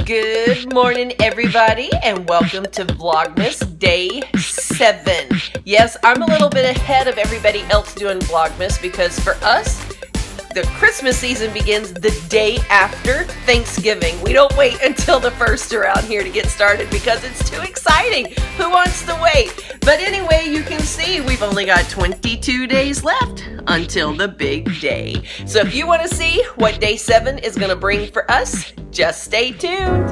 Good morning, everybody, and welcome to Vlogmas Day 7. Yes, I'm a little bit ahead of everybody else doing Vlogmas because for us, the Christmas season begins the day after Thanksgiving. We don't wait until the first around here to get started because it's too exciting. Who wants to wait? But anyway, you can see we've only got 22 days left until the big day. So if you want to see what Day 7 is going to bring for us, just stay tuned.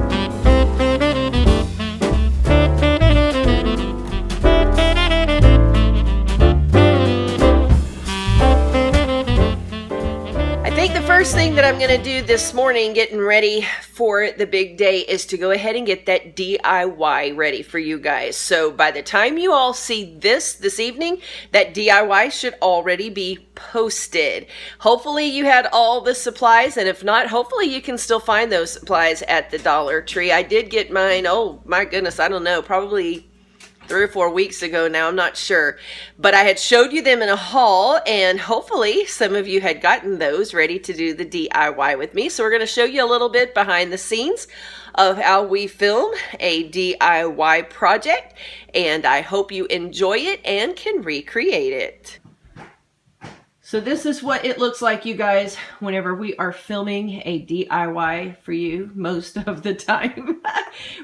First thing that I'm going to do this morning getting ready for the big day is to go ahead and get that DIY ready for you guys. So by the time you all see this evening, that DIY should already be posted. Hopefully you had all the supplies, and if not, hopefully you can still find those supplies at the Dollar Tree. I did get mine, oh my goodness, I don't know, probably 3 or 4 weeks ago now, I'm not sure. But I had showed you them in a haul, and hopefully some of you had gotten those ready to do the DIY with me. So we're going to show you a little bit behind the scenes of how we film a DIY project, and I hope you enjoy it and can recreate it. So this is what it looks like, you guys, whenever we are filming a DIY for you most of the time.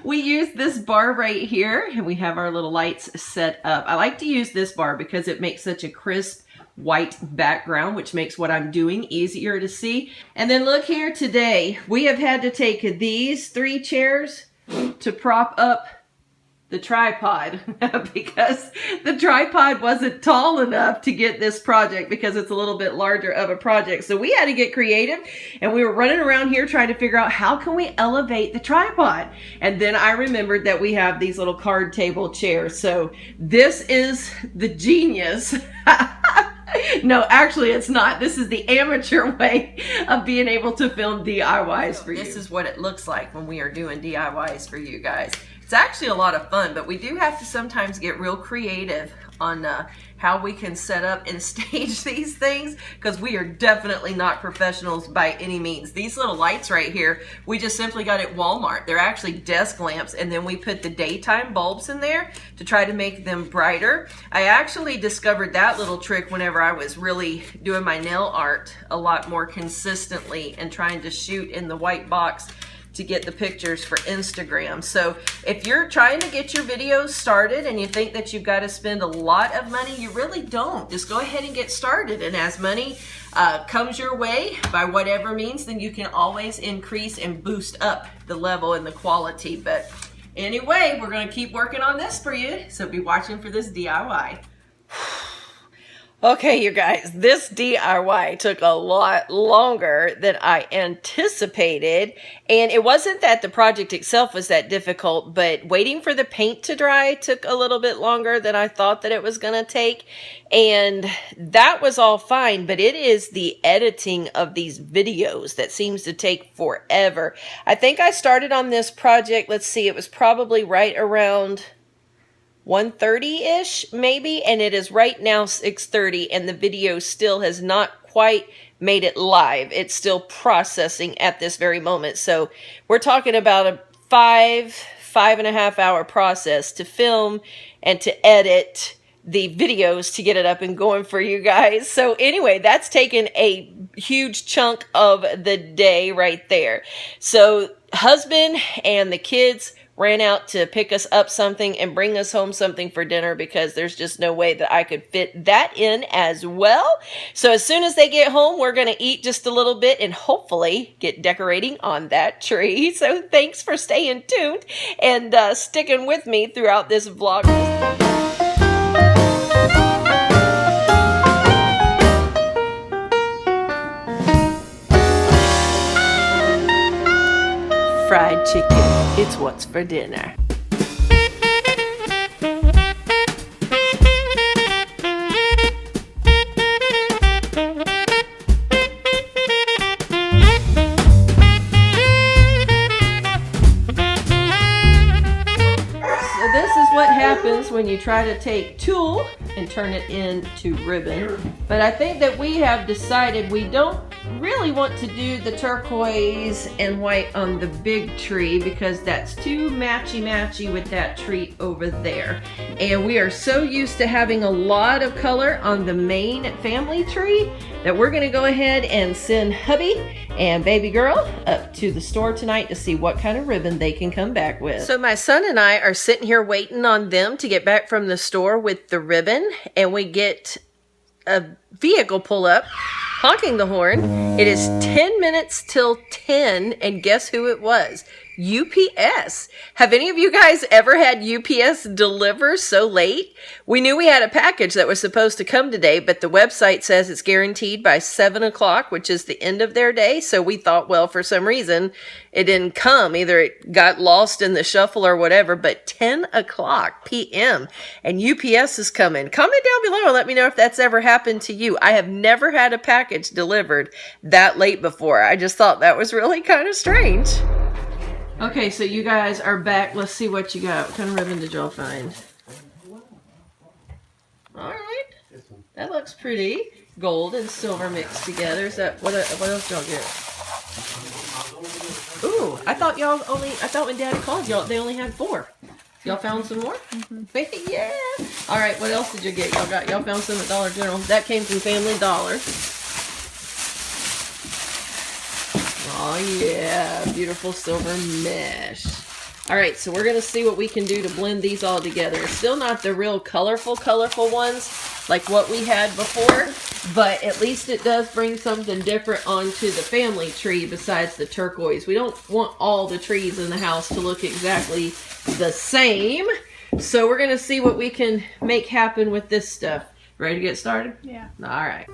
We use this bar right here, and we have our little lights set up. I like to use this bar because it makes such a crisp white background, which makes what I'm doing easier to see. And then look here today, we have had to take these 3 chairs to prop up the tripod because the tripod wasn't tall enough to get this project because it's a little bit larger of a project. So we had to get creative, and we were running around here trying to figure out how can we elevate the tripod. And then I remembered that we have these little card table chairs. So this is the genius. No, actually it's not. This is the amateur way of being able to film DIYs for you. This is what it looks like when we are doing DIYs for you guys. It's actually a lot of fun, but we do have to sometimes get real creative on how we can set up and stage these things because we are definitely not professionals by any means. These little lights right here, we just simply got at Walmart. They're actually desk lamps, and then we put the daytime bulbs in there to try to make them brighter. I actually discovered that little trick whenever I was really doing my nail art a lot more consistently and trying to shoot in the white box to get the pictures for Instagram. So if you're trying to get your videos started and you think that you've got to spend a lot of money, you really don't. Just go ahead and get started, and as money comes your way by whatever means, then you can always increase and boost up the level and the quality. But anyway, we're going to keep working on this for you, so be watching for this DIY. Okay, you guys, this DIY took a lot longer than I anticipated, and it wasn't that the project itself was that difficult, but waiting for the paint to dry took a little bit longer than I thought that it was going to take, and that was all fine, but it is the editing of these videos that seems to take forever. I think I started on this project, let's see, it was probably right around 1:30-ish maybe, and it is right now 6:30, and the video still has not quite made it live. It's still processing at this very moment. So we're talking about a 5.5 hour process to film and to edit the videos to get it up and going for you guys. So anyway, that's taken a huge chunk of the day right there. So husband and the kids ran out to pick us up something and bring us home something for dinner because there's just no way that I could fit that in as well. So as soon as they get home, we're going to eat just a little bit and hopefully get decorating on that tree. So thanks for staying tuned and sticking with me throughout this vlog. Fried chicken, it's what's for dinner. What happens when you try to take tulle and turn it into ribbon. But I think that we have decided we don't really want to do the turquoise and white on the big tree because that's too matchy-matchy with that tree over there. And we are so used to having a lot of color on the main family tree that we're gonna go ahead and send hubby and baby girl up to the store tonight to see what kind of ribbon they can come back with. So my son and I are sitting here waiting on them to get back from the store with the ribbon, and we get a vehicle pull up, honking the horn. It is 10 minutes till 10, and guess who it was? UPS. Have any of you guys ever had UPS deliver so late? We knew we had a package that was supposed to come today, but the website says it's guaranteed by 7 o'clock, which is the end of their day. So we thought, well, for some reason, it didn't come. Either it got lost in the shuffle or whatever, but 10 o'clock p.m. and UPS is coming. Comment down below and let me know if that's ever happened to you. I have never had a package delivered that late before. I just thought that was really kind of strange. Okay, so you guys are back. Let's see what you got. What kind of ribbon did y'all find? All right. That looks pretty. Gold and silver mixed together. Is that what else y'all get? Ooh, I thought when Daddy called y'all, they only had 4. Y'all found some more? Mm-hmm. Yeah. All right, what else did you get? Y'all found some at Dollar General. That came from Family Dollar. Oh yeah, beautiful silver mesh. All right, so we're gonna see what we can do to blend these all together. It's still not the real colorful ones like what we had before, but at least it does bring something different onto the family tree besides the turquoise. We don't want all the trees in the house to look exactly the same. So we're gonna see what we can make happen with this stuff. Ready to get started? Yeah. All right.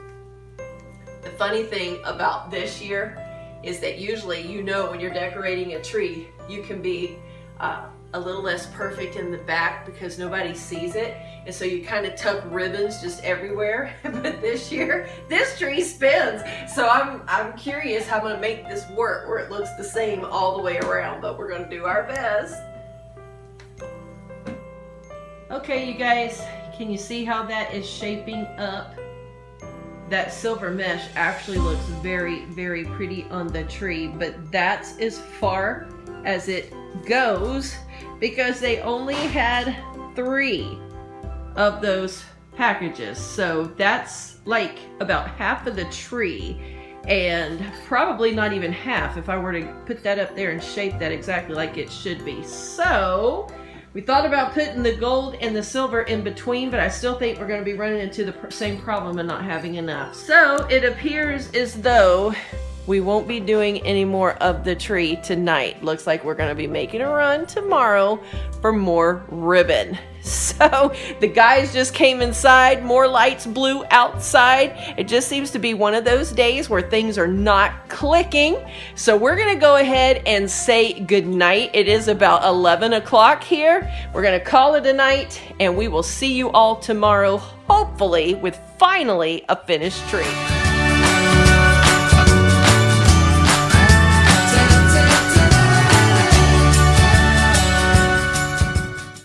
The funny thing about this year is that usually, you know, when you're decorating a tree, you can be a little less perfect in the back because nobody sees it. And so you kind of tuck ribbons just everywhere. But this year, this tree spins. So I'm curious how I'm gonna make this work where it looks the same all the way around, but we're gonna do our best. Okay, you guys, can you see how that is shaping up? That silver mesh actually looks very, very pretty on the tree, but that's as far as it goes because they only had 3 of those packages. So that's like about half of the tree, and probably not even half if I were to put that up there and shape that exactly like it should be. So we thought about putting the gold and the silver in between, but I still think we're going to be running into the same problem and not having enough. So it appears as though we won't be doing any more of the tree tonight. Looks like we're going to be making a run tomorrow for more ribbon. So the guys just came inside, more lights blew outside. It just seems to be one of those days where things are not clicking. So we're gonna go ahead and say goodnight. It is about 11 o'clock here. We're gonna call it a night, and we will see you all tomorrow, hopefully with finally a finished tree.